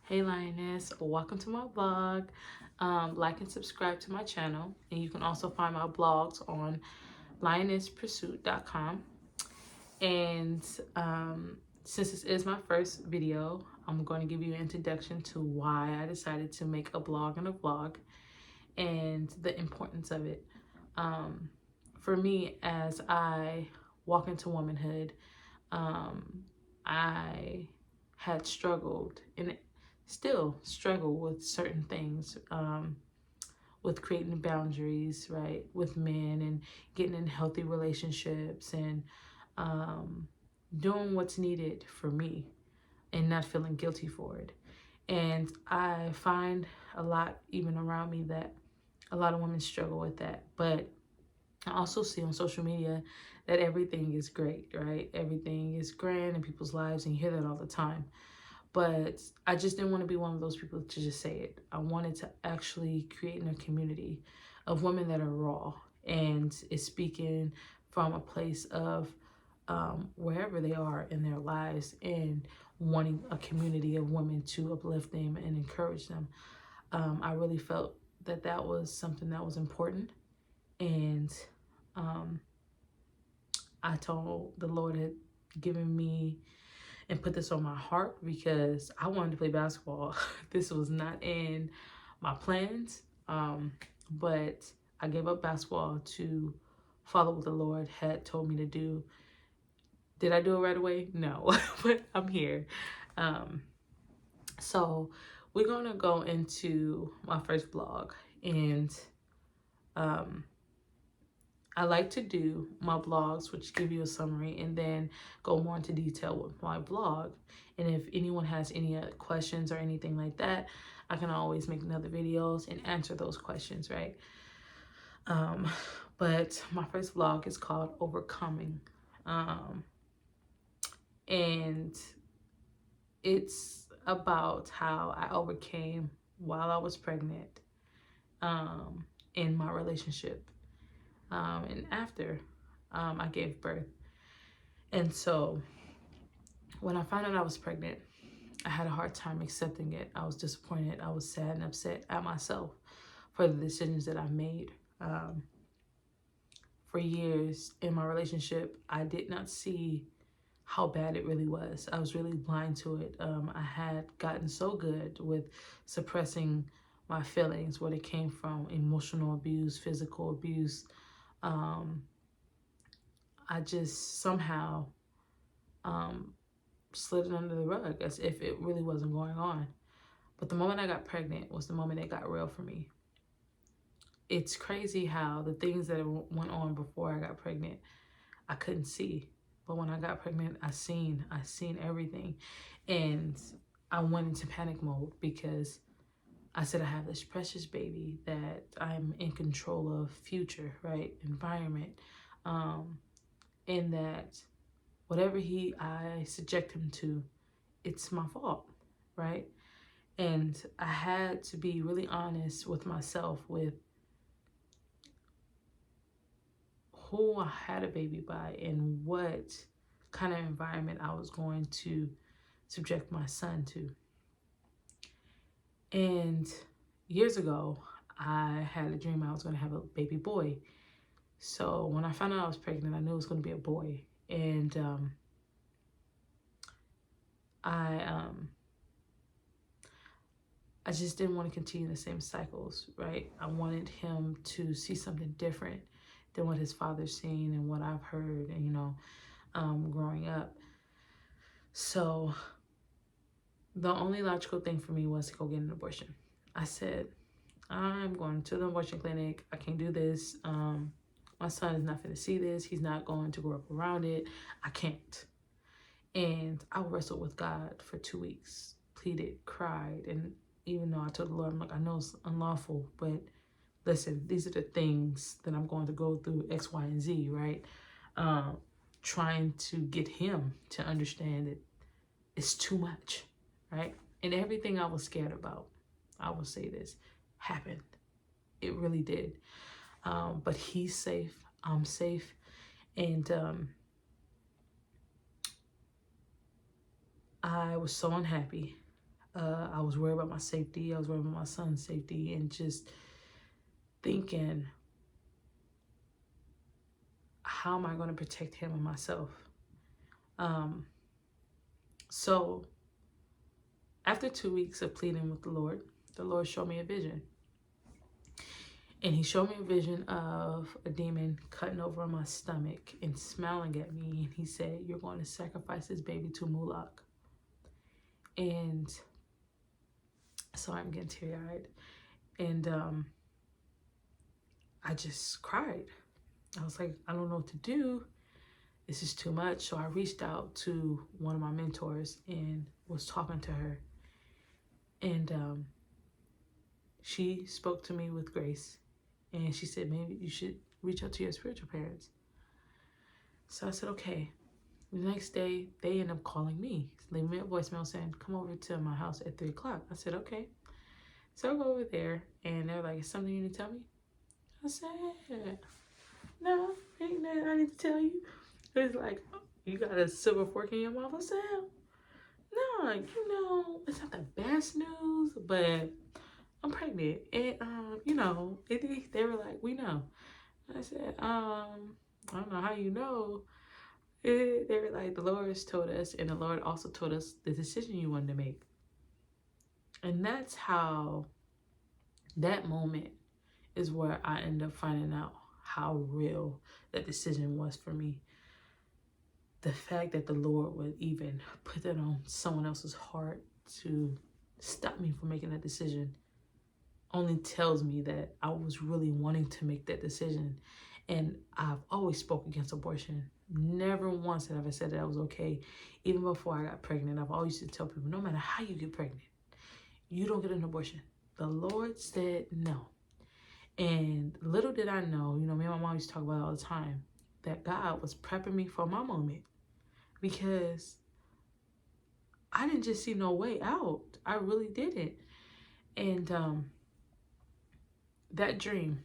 Hey Lioness, welcome to my vlog. Like and subscribe to my channel, and you can also find my blogs on lionnesspursuit.com. And since this is my first video, I'm going to give you an introduction to why I decided to make a blog and a vlog and the importance of it. For me, as I walk into womanhood, I had struggled and still struggle with certain things, with creating boundaries, right, with men and getting in healthy relationships and doing what's needed for me and not feeling guilty for it. And I find a lot, even around me, that a lot of women struggle with that. But I also see on social media that everything is great, right? Everything is grand in people's lives, and you hear that all the time. But I just didn't want to be one of those people to just say it. I wanted to actually create a community of women that are raw and is speaking from a place of wherever they are in their lives and wanting a community of women to uplift them and encourage them. I really felt that that was something that was important. And I told the Lord had given me and put this on my heart because I wanted to play basketball. This was not in my plans, but I gave up basketball to follow what the Lord had told me to do. Did I do it right away? No, but I'm here. So we're going to go into my first vlog, and I like to do my blogs, which give you a summary, and then go more into detail with my blog. And if anyone has any questions or anything like that, I can always make another videos and answer those questions, right? But my first vlog is called Overcoming. And it's about how I overcame while I was pregnant, in my relationship, and after I gave birth. And so when I found out I was pregnant, I had a hard time accepting it. I was disappointed. I was sad and upset at myself for the decisions that I made. For years in my relationship, I did not see how bad it really was. I was really blind to it. I had gotten so good with suppressing my feelings, where they came from: emotional abuse, physical abuse. I just somehow slid it under the rug as if it really wasn't going on. But the moment I got pregnant was the moment it got real for me. It's crazy how the things that went on before I got pregnant, I couldn't see. But when I got pregnant, I seen everything. And I went into panic mode because I said I have this precious baby that I'm in control of, future, right, environment, and that whatever I subject him to, it's my fault, right? And I had to be really honest with myself with who I had a baby by and what kind of environment I was going to subject my son to. And years ago, I had a dream I was going to have a baby boy. So when I found out I was pregnant, I knew it was going to be a boy. And I just didn't want to continue the same cycles, right? I wanted him to see something different than what his father's seen and what I've heard, and growing up. So the only logical thing for me was to go get an abortion. I said, I'm going to the abortion clinic. I can't do this. My son is not going to see this. He's not going to grow up around it. I can't. And I wrestled with God for 2 weeks, pleaded, cried. And even though I told the Lord, I'm like, I know it's unlawful, but listen, these are the things that I'm going to go through, X, Y, and Z, right? Trying to get him to understand that it's too much, right? And everything I was scared about, I will say this, happened. It really did. But he's safe. I'm safe. And I was so unhappy. I was worried about my safety. I was worried about my son's safety, and just thinking, how am I going to protect him and myself? So after 2 weeks of pleading with the Lord showed me a vision. And he showed me a vision of a demon cutting over my stomach and smiling at me. And he said, you're going to sacrifice this baby to Moloch. And so I'm getting teary-eyed. And I just cried. I was like, I don't know what to do. This is too much. So I reached out to one of my mentors and was talking to her. And she spoke to me with grace. And she said, maybe you should reach out to your spiritual parents. So I said, okay. The next day, they ended up calling me, leaving me a voicemail saying, come over to my house at 3 o'clock. I said, okay. So I go over there, and they're like, is something you need to tell me? I said, no, ain't nothing I need to tell you. It's like, you got a silver fork in your mouth? I said, no, it's not the best news, but I'm pregnant. And, they were like, we know. I said, I don't know how you know. They were like, the Lord has told us, and the Lord also told us the decision you wanted to make. And that's how, that moment is where I end up finding out how real that decision was for me. The fact that the Lord would even put that on someone else's heart to stop me from making that decision only tells me that I was really wanting to make that decision. And I've always spoke against abortion. Never once have I said that I was okay. Even before I got pregnant, I've always used to tell people, no matter how you get pregnant, you don't get an abortion. The Lord said no. And little did I know, me and my mom used to talk about it all the time, that God was prepping me for my moment. Because I didn't just see no way out. I really didn't. And that dream,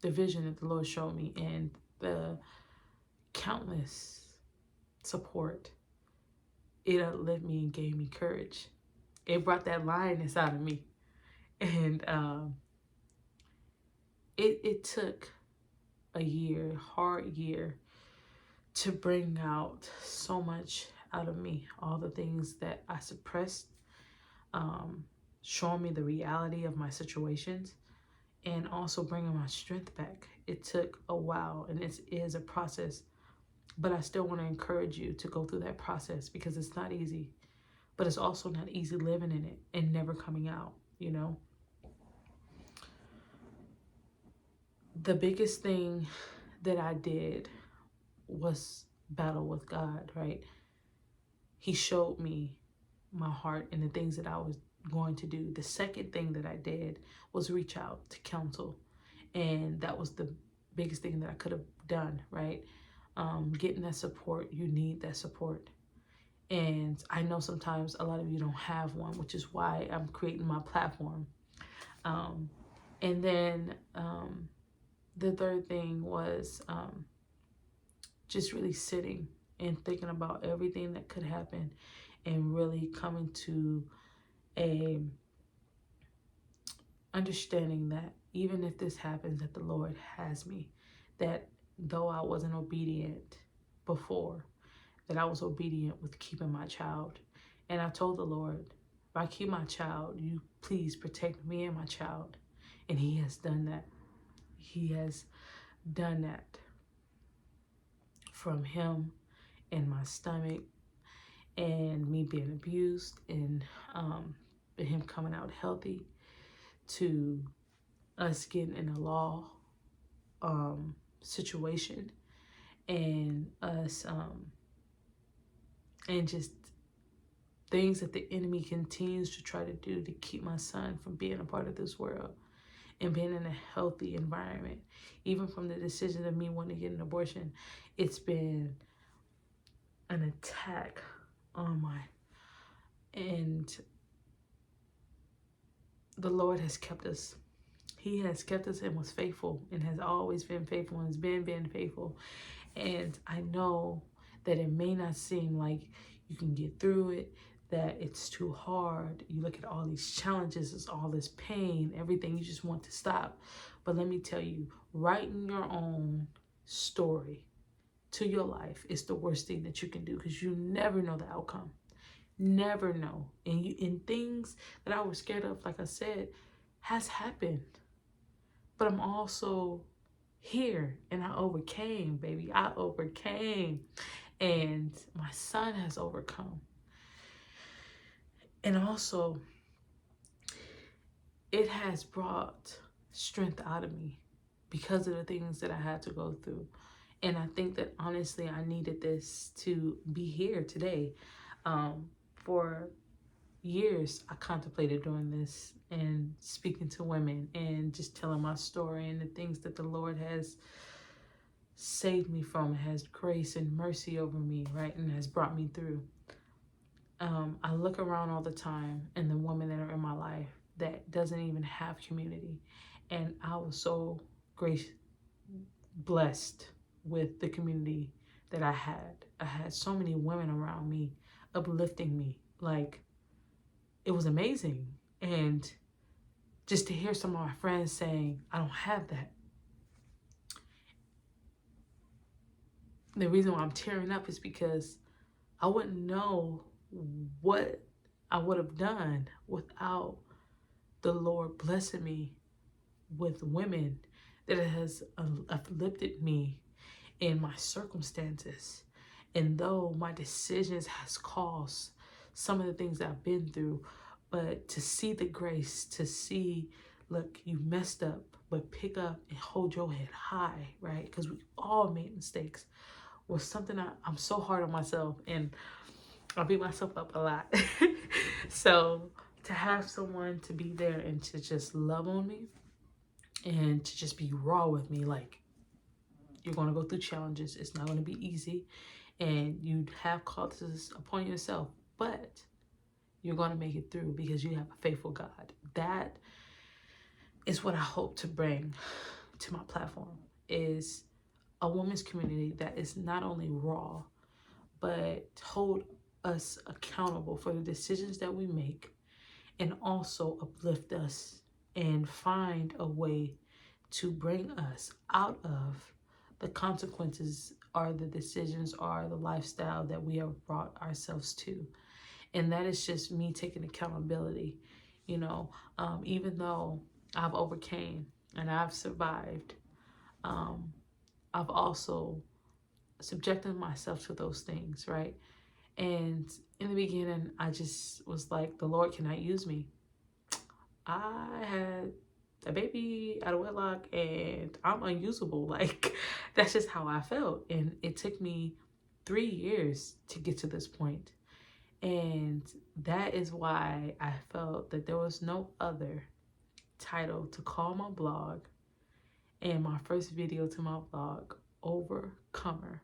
the vision that the Lord showed me, and the countless support, it uplifted me and gave me courage. It brought that lioness out of me. And it took a year, hard year, to bring out so much out of me. All the things that I suppressed, showing me the reality of my situations, and also bringing my strength back. It took a while, and it is a process. But I still want to encourage you to go through that process, because it's not easy. But it's also not easy living in it and never coming out, The biggest thing that I did was battle with God, right? He showed me my heart and the things that I was going to do. The second thing that I did was reach out to counsel. And that was the biggest thing that I could have done, right? Getting that support, you need that support. And I know sometimes a lot of you don't have one, which is why I'm creating my platform. And then the third thing was just really sitting and thinking about everything that could happen, and really coming to a understanding that even if this happens, that the Lord has me, that though I wasn't obedient before, that I was obedient with keeping my child. And I told the Lord, if I keep my child, you please protect me and my child. And he has done that. He has done that. From him and my stomach and me being abused, and him coming out healthy, to us getting in a law situation, and us and just things that the enemy continues to try to do to keep my son from being a part of this world and being in a healthy environment. Even from the decision of me wanting to get an abortion, it's been an attack on and the Lord has kept us. He has kept us and was faithful, and has always been faithful, and has been faithful. And I know that it may not seem like you can get through it, that it's too hard. You look at all these challenges, it's all this pain, everything, you just want to stop. But let me tell you, writing your own story to your life is the worst thing that you can do, because you never know the outcome. Never know. And things that I was scared of, like I said, has happened. But I'm also here, and I overcame, baby. I overcame. And my son has overcome. And also, it has brought strength out of me because of the things that I had to go through. And I think that honestly, I needed this to be here today. For years, I contemplated doing this and speaking to women and just telling my story and the things that the Lord has saved me from, has grace and mercy over me, right? And has brought me through. I look around all the time and the women that are in my life that doesn't even have community. And I was so blessed with the community that I had. I had so many women around me uplifting me. Like, it was amazing. And just to hear some of my friends saying, I don't have that. The reason why I'm tearing up is because I wouldn't know what I would have done without the Lord blessing me with women that has uplifted me in my circumstances. And though my decisions has caused some of the things that I've been through, but to see the grace, to see, look, you messed up, but pick up and hold your head high, right? Because we all made mistakes, was something I'm so hard on myself, and I beat myself up a lot. So to have someone to be there and to just love on me and to just be raw with me, like, you're going to go through challenges. It's not going to be easy. And you have calls upon yourself, but you're going to make it through because you have a faithful God. That is what I hope to bring to my platform, is a women's community that is not only raw, but hold us accountable for the decisions that we make, and also uplift us and find a way to bring us out of the consequences or the decisions or the lifestyle that we have brought ourselves to. And that is just me taking accountability. Even though I've overcame and I've survived, I've also subjected myself to those things, right? And in the beginning, I just was like, the Lord cannot use me. I had a baby out of wedlock and I'm unusable. Like, that's just how I felt. And it took me 3 years to get to this point. And that is why I felt that there was no other title to call my blog and my first video to my blog, Overcomer,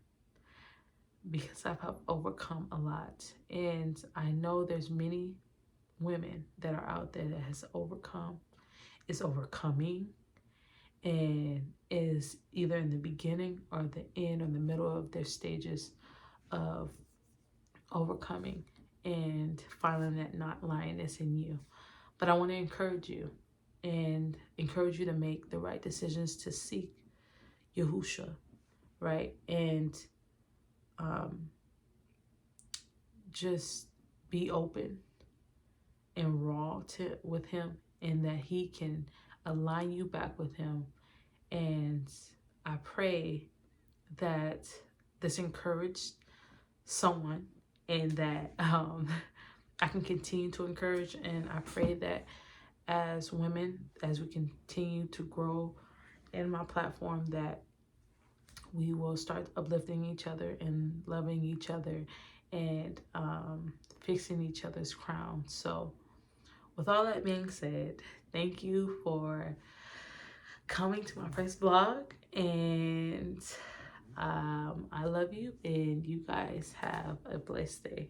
because I've overcome a lot. And I know there's many women that are out there that has overcome, is overcoming, and is either in the beginning or the end or the middle of their stages of overcoming and finding that not lioness in you. But I want to encourage you and encourage you to make the right decisions to seek Yahusha, right? And just be open and raw with him, and that he can align you back with him. And I pray that this encouraged someone, and that I can continue to encourage. And I pray that as women, as we continue to grow in my platform, that we will start uplifting each other and loving each other and fixing each other's crowns. So with all that being said, thank you for coming to my first vlog, and I love you, and you guys have a blessed day.